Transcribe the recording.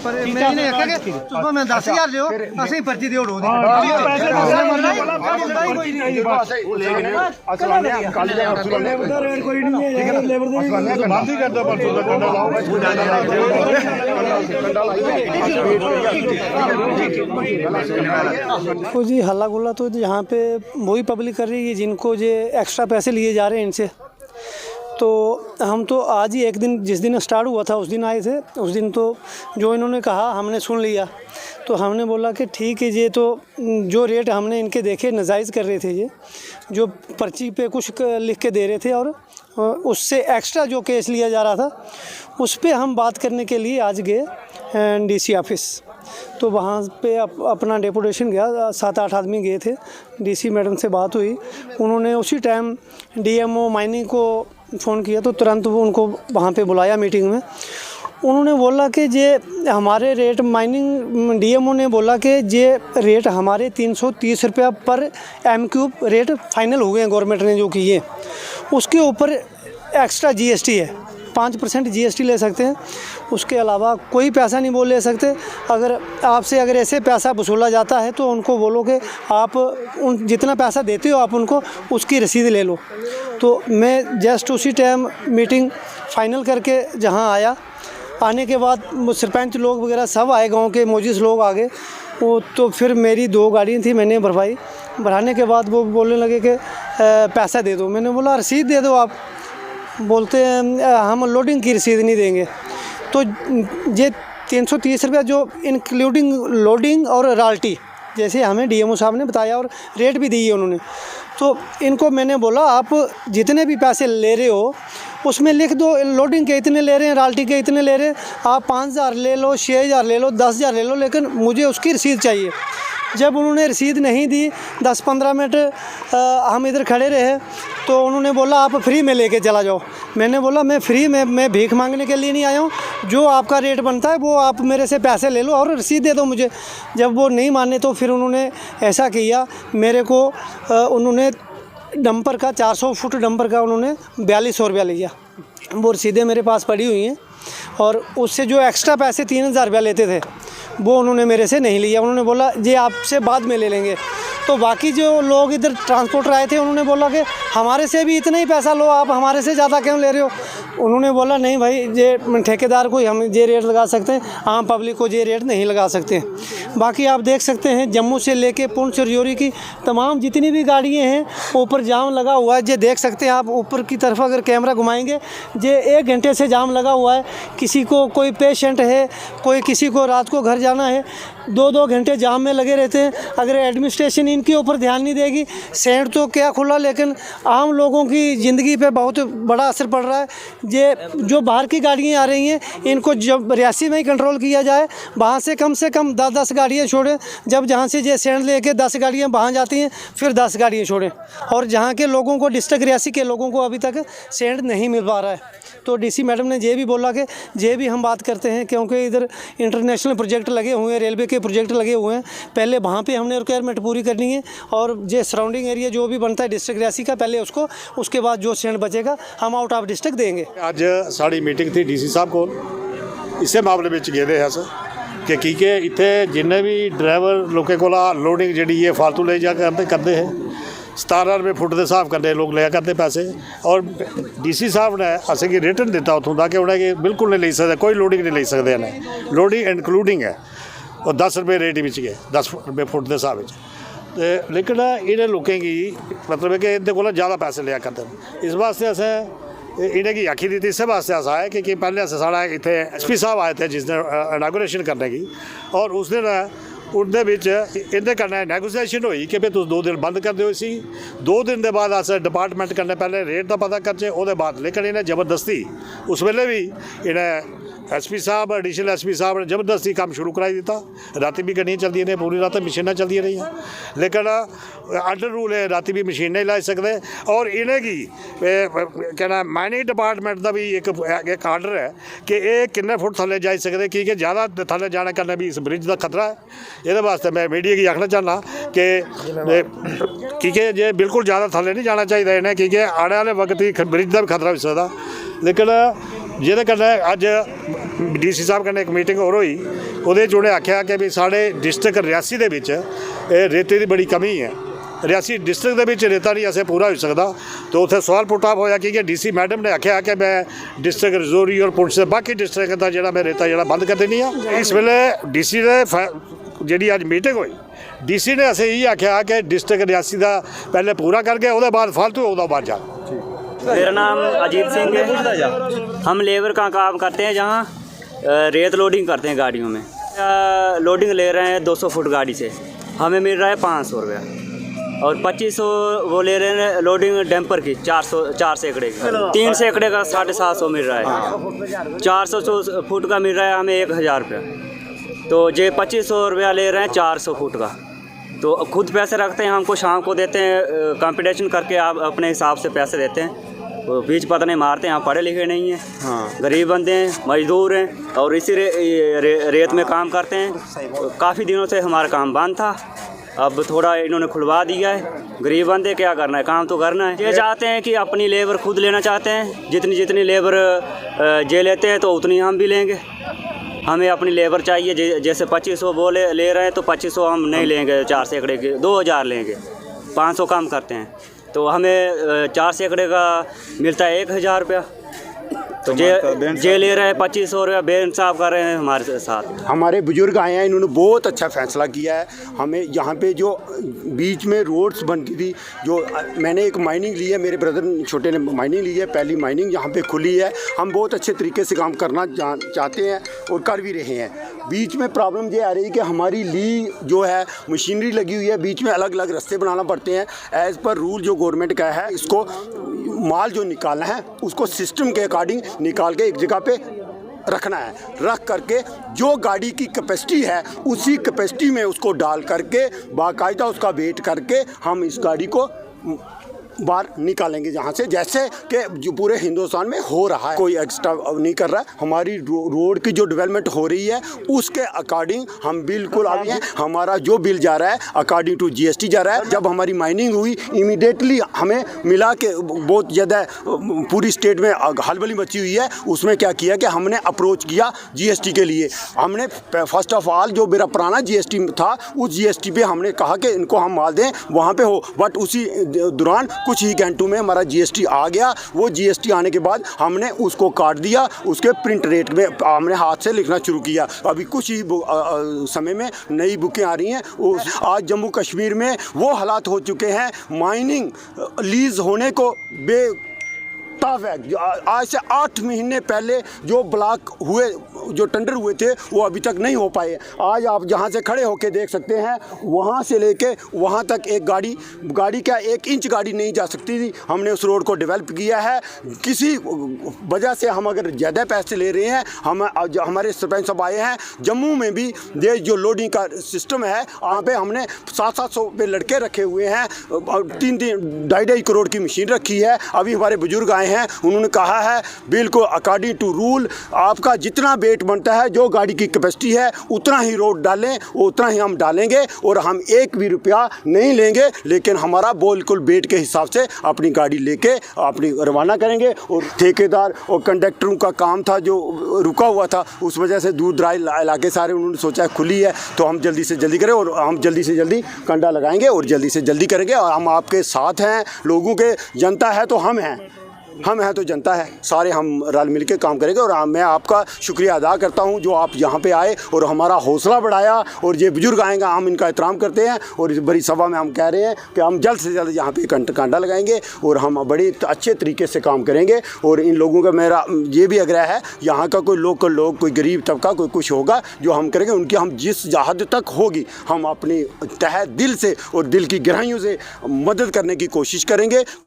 पर मैं नहीं आख्या कि तुम मैं 10,000 लियो असि पर्ची दे उड़ो देखो जी, हल्ला गुल्ला तो यहाँ पे वही पब्लिक कर रही है जिनको जो एक्स्ट्रा पैसे लिए जा रहे हैं इनसे। तो हम तो आज ही एक दिन, जिस दिन स्टार्ट हुआ था उस दिन आए थे। उस दिन तो जो इन्होंने कहा हमने सुन लिया, तो हमने बोला कि ठीक है, ये तो जो रेट हमने इनके देखे नाजायज़ कर रहे थे, ये जो पर्ची पे कुछ लिख के दे रहे थे और उससे एक्स्ट्रा जो केस लिया जा रहा था उस पर हम बात करने के लिए आज गए डीसी ऑफिस। तो वहाँ पे अपना डेपुटेशन गया, 7-8 आदमी गए थे। डीसी मैडम से बात हुई, उन्होंने उसी टाइम डीएमओ माइनिंग को फ़ोन किया, तो तुरंत वो उनको वहाँ पे बुलाया मीटिंग में। उन्होंने बोला कि ये हमारे रेट, माइनिंग डीएमओ ने बोला कि ये रेट हमारे 330 रुपया पर M³ रेट फाइनल हो गए हैं गवर्नमेंट ने जो किए। उसके ऊपर एक्स्ट्रा जीएसटी है, 5% जीएसटी ले सकते हैं, उसके अलावा कोई पैसा नहीं बोल ले सकते। अगर आपसे अगर ऐसे पैसा वसूला जाता है तो उनको बोलो कि आप उन जितना पैसा देते हो आप उनको उसकी रसीद ले लो। तो मैं जस्ट उसी टाइम मीटिंग फाइनल करके जहां आया, आने के बाद सरपंच लोग वगैरह सब आए, गांव के मोजिस लोग आ गए। वो तो फिर मेरी 2 गाड़ियाँ थी, मैंने भरवाई। भराने के बाद वो बोलने लगे कि पैसा दे दो। मैंने बोला रसीद दे दो आप। बोलते हैं हम लोडिंग की रसीद नहीं देंगे। तो ये 330 रुपया जो इंक्लूडिंग लोडिंग और रॉयल्टी, जैसे हमें डीएमओ साहब ने बताया और रेट भी दी है उन्होंने। तो इनको मैंने बोला आप जितने भी पैसे ले रहे हो उसमें लिख दो, लोडिंग के इतने ले रहे हैं, रॉयल्टी के इतने ले रहे हैं। आप 5,000 ले लो, 6,000 ले लो, 10,000 ले लो, लेकिन मुझे उसकी रसीद चाहिए। जब उन्होंने रसीद नहीं दी, 10-15 मिनट हम इधर खड़े रहे, तो उन्होंने बोला आप फ्री में लेके चला जाओ। मैंने बोला मैं फ्री में, मैं भीख मांगने के लिए नहीं आया हूँ, जो आपका रेट बनता है वो आप मेरे से पैसे ले लो और रसीद दे दो मुझे। जब वो नहीं माने तो फिर उन्होंने ऐसा किया, मेरे को उन्होंने डंपर का 400 फुट डंपर का उन्होंने 4200 रुपया लिया। वो रसीदें मेरे पास पड़ी हुई हैं, और उससे जो एक्स्ट्रा पैसे 3,000 रुपया लेते थे वो उन्होंने मेरे से नहीं लिया। उन्होंने बोला ये आपसे बाद में ले लेंगे। तो बाकी जो लोग इधर ट्रांसपोर्टर आए थे उन्होंने बोला कि हमारे से भी इतना ही पैसा लो, आप हमारे से ज़्यादा क्यों ले रहे हो। उन्होंने बोला नहीं भाई, ये ठेकेदार को हम ये रेट लगा सकते हैं, आम पब्लिक को ये रेट नहीं लगा सकते। बाकी आप देख सकते हैं जम्मू से लेके पुंछ रजौरी की तमाम जितनी भी गाड़ियाँ हैं ऊपर जाम लगा हुआ है। ये देख सकते हैं आप, ऊपर की तरफ अगर कैमरा घुमाएंगे, ये 1 घंटे से जाम लगा हुआ है। किसी को कोई पेशेंट है, कोई किसी को रात को घर जाना है, 2-2 घंटे जाम में लगे रहते हैं। अगर एडमिनिस्ट्रेशन इनके ऊपर ध्यान नहीं देगी, सेंट तो क्या खुला, लेकिन आम लोगों की ज़िंदगी पे बहुत बड़ा असर पड़ रहा है। ये जो बाहर की गाड़ियाँ आ रही हैं, इनको जब रियासी में ही कंट्रोल किया जाए, वहाँ से कम 10-10 गाड़ियाँ छोड़ें। जब जहाँ से ये सेंट लेके 10 गाड़ियाँ वहाँ जाती हैं, फिर 10 गाड़ियाँ छोड़ें। और जहाँ के लोगों को, डिस्ट्रिक्ट रियासी के लोगों को अभी तक सेंट नहीं मिल पा रहा है। तो डीसी मैडम ने ये भी बोला कि ये भी हम बात करते हैं, क्योंकि इधर इंटरनेशनल प्रोजेक्ट लगे हुए हैं, रेलवे के प्रोजेक्ट लगे हुए हैं। पहले वहाँ पे हमने रिक्वायरमेंट पूरी करनी है, और ये सराउंडिंग एरिया जो भी बनता है डिस्ट्रिक्ट रियासी का, पहले उसको, उसके बाद जो सेंट बचेगा हम आउट ऑफ डिस्ट्रिक्ट देंगे। ਅੱਜ ਸਾਡੀ ਮੀਟਿੰਗ थी डी सी साहब ਕੋਲ, ਇਸੇ ਮਾਮਲੇ ਵਿੱਚ ਗਏ ਦੇ ਅਸ ਕਿ ਕੀ ਇੱਥੇ ਜਿੰਨੇ ਵੀ ਡਰਾਈਵਰ ਲੋਕੇ ਕੋਲ ਲੋਡਿੰਗ ਜਿਹੜੀ ਹੈ ਫालतू ले जा करते हैं। 17 रुपये फुट के हिसाब करते लोग लिया करते पैसे। और DC साहब ने असें कि रिटन दिता उतों का कि उन्हें कि बिल्कुल नहीं ले सकते, कोई लोडिंग नहीं ले सकते हैं। लोडिंग इंक्लूडिंग है, और 10 रुपये रेट बिच गए, 10 रुपये फुट के हिसाब से। लेकिन इन्हें लोगों की मतलब है कि इनके को ज़्यादा पैसे लिया करते हैं। इस वास्ते असें इन्हें की आखी दी थी, इस वास्ते अस आए कि पहले अस साढ़ा इतने SP साहब आए थे जिस दिन इनागोरेशन करने की, और उस दिन उनके बिच इन्हें कन्नै नैगोसिएशन हुई कि भाई तुम 2 दिन बंद कर दो। इसी 2 दिन के बाद अस डिपार्टमेंट कन्नै पहले रेट का पता करचे, उसके बाद लेकिन इन्हें जबरदस्ती उस वेले भी इन्हें SP साहब, एडिशनल SP साहब ने जबरदस्ती काम शुरू कराई दिता। राती भी गड्डियां चलती रही, पूरी रात मशीनां चलती रही, लेकिन अंडर रूल है राती भी मशीन नहीं लाई सकते। और इन्हें की कहना माइनिंग डिपार्टमेंट का भी एक आर्डर है कि ये किन्ने फुट थले जा सकते, क्योंकि ज़्यादा थले जाने करने भी इस ब्रिज का खतरा है। ये वास्ते मैं मीडिया की आखना चाहना कि जे बिल्कुल ज़्यादा थले नहीं जाना चाहिए इन्हें, क्योंकि आने वाले वक्त ही ब्रिज का भी खतरा हो सकता। लेकिन ਜਿਹਦੇ कन्नै अज DC साहब कन्नै एक मीटिंग होर होई ਉਹਦੇ 'ਚ ਉਹਨੇ ਆਖਿਆ कि भी साढ़े डिस्ट्रिक्ट रियासी ਦੇ ਵਿੱਚ रेते की बड़ी कमी है। रियासी डिस्ट्रिक्ट ਦੇ ਵਿੱਚ रेता नहीं ऐसे पूरा हो सकता। तो उत्थे सवाल पुट अप होया कि DC मैडम ने आख्या कि मैं डिस्ट्रिक्ट रजौरी और पुंछ से बाकी डिस्ट्रिक्ट का जो मैं रेता जो बंद कर देनी है। इस वेले DC जी अज मीटिंग हुई DC ने असें यही आख्या कि डिस्ट्रिक्ट रियासी का पहले पूरा करके उसके बाद फालतू उसके बाद जा। मेरा नाम अजीत सिंह है। हम लेबर का काम करते हैं, जहाँ रेत लोडिंग करते हैं गाड़ियों में। लोडिंग ले रहे हैं 200 फुट गाड़ी से, हमें मिल रहा है 500 रुपया, और 2500 वो ले रहे हैं लोडिंग डैम्पर की 4 सैकड़े की। 3 सैकड़े का 750 मिल रहा है। 400 फुट का मिल रहा है हमें 1000 रुपया। तो ये 2500 रुपया ले रहे हैं 400 फुट का। तो खुद पैसे रखते हैं, हमको शाम को देते हैं, कंपटीशन करके आप अपने हिसाब से पैसे देते हैं। वो बीच पता नहीं मारते हैं, हम पढ़े लिखे नहीं हैं। हाँ। गरीब बंदे हैं, मजदूर हैं, और इसी रेत में काम करते हैं। काफ़ी दिनों से हमारा काम बंद था, अब थोड़ा इन्होंने खुलवा दिया है। गरीब बंदे क्या करना है, काम तो करना है। ये चाहते हैं कि अपनी लेबर खुद लेना चाहते हैं, जितनी लेबर जे लेते हैं तो उतनी हम भी लेंगे। हमें अपनी लेबर चाहिए, जैसे 2500 वो ले रहे हैं तो 2500 हम नहीं लेंगे, 4 सैकड़े के 2000 लेंगे, 500 कम करते हैं। तो हमें 4 सैकड़े का मिलता है 1000 रुपया। तो जे ले रहे हैं 2500 रुपया, बेइंसाफ कर रहे हैं हमारे साथ। हमारे बुजुर्ग आए हैं, इन्होंने बहुत अच्छा फैसला किया है। हमें यहाँ पे जो बीच में रोड्स बनती थी, जो मैंने एक माइनिंग ली है, मेरे ब्रदर छोटे ने माइनिंग ली है, पहली माइनिंग यहाँ पे खुली है। हम बहुत अच्छे तरीके से काम करना चाहते हैं और कर भी रहे हैं। बीच में प्रॉब्लम ये आ रही है कि हमारी ली जो है मशीनरी लगी हुई है, बीच में अलग अलग रास्ते बनाना पड़ते हैं। एज़ पर रूल जो गवर्नमेंट का है, इसको माल जो निकालना है उसको सिस्टम के अकॉर्डिंग निकाल के एक जगह पे रखना है। रख करके जो गाड़ी की कैपेसिटी है उसी कैपेसिटी में उसको डाल करके बाकायदा उसका वेट करके हम इस गाड़ी को बाहर निकालेंगे जहाँ से, जैसे कि जो पूरे हिंदुस्तान में हो रहा है। कोई एक्स्ट्रा नहीं कर रहा है। हमारी रोड की जो डेवलपमेंट हो रही है उसके अकॉर्डिंग हम बिल्कुल आगे हैं। हमारा जो बिल जा रहा है अकॉर्डिंग टू GST जा रहा है। जब हमारी माइनिंग हुई इमीडिएटली हमें मिला के बहुत ज़्यादा पूरी स्टेट में हलबली मची हुई है। उसमें क्या किया कि हमने अप्रोच किया GST के लिए। हमने फर्स्ट ऑफ ऑल जो मेरा पुराना GST था उस GST पे हमने कहा कि इनको हम माल दें वहाँ पे हो, बट उसी दौरान कुछ ही घंटों में हमारा GST आ गया। वो GST आने के बाद हमने उसको काट दिया, उसके प्रिंट रेट में हमने हाथ से लिखना शुरू किया। अभी कुछ ही समय में नई बुकें आ रही हैं। आज जम्मू कश्मीर में वो हालात हो चुके हैं, माइनिंग लीज होने को ताफ है। आज से 8 महीने पहले जो ब्लॉक हुए, जो टेंडर हुए थे, वो अभी तक नहीं हो पाए। आज आप जहाँ से खड़े होकर देख सकते हैं, वहाँ से लेके वहाँ तक एक गाड़ी क्या 1 इंच गाड़ी नहीं जा सकती थी। हमने उस रोड को डेवलप किया है। किसी वजह से हम अगर ज़्यादा पैसे ले रहे हैं, हमारे सरपंच साहब आए हैं, जम्मू में भी ये जो लोडिंग का सिस्टम है वहाँ पे हमने 700 पे लड़के रखे हुए हैं, 2.5 करोड़ की मशीन रखी है। अभी हमारे बुजुर्ग आए हैं, उन्होंने कहा है बिल्कुल अकॉर्डिंग टू रूल आपका जितना वेट बनता है, जो गाड़ी की कैपेसिटी है उतना ही रोड डालें, उतना ही हम डालेंगे और हम 1 भी रुपया नहीं लेंगे, लेकिन हमारा बिल्कुल वेट के हिसाब से अपनी गाड़ी लेके अपनी रवाना करेंगे। और ठेकेदार और कंडक्टरों का काम था जो रुका हुआ था, उस वजह से दूर दराज इलाके सारे उन्होंने सोचा खुली है तो हम जल्दी से जल्दी करें, और हम जल्दी से जल्दी कंडा लगाएंगे और जल्दी से जल्दी करेंगे। और हम आपके साथ हैं, लोगों के जनता है तो हम हैं तो जनता है, सारे हम रल मिल के काम करेंगे। और मैं आपका शुक्रिया अदा करता हूं जो आप यहाँ पे आए और हमारा हौसला बढ़ाया। और ये बुजुर्ग आएंगे, हम इनका एहतराम करते हैं। और इस बड़ी सभा में हम कह रहे हैं कि हम जल्द से जल्द यहाँ पे कांडा लगाएंगे और हम बड़े अच्छे तरीके से काम करेंगे। और इन लोगों का मेरा ये भी आग्रह है, यहाँ का कोई लोकल लोग, कोई गरीब तबका, कोई कुछ होगा जो हम करेंगे, उनकी हम जिस हद तक होगी हम अपनी तहे दिल से और दिल की गहराइयों से मदद करने की कोशिश करेंगे।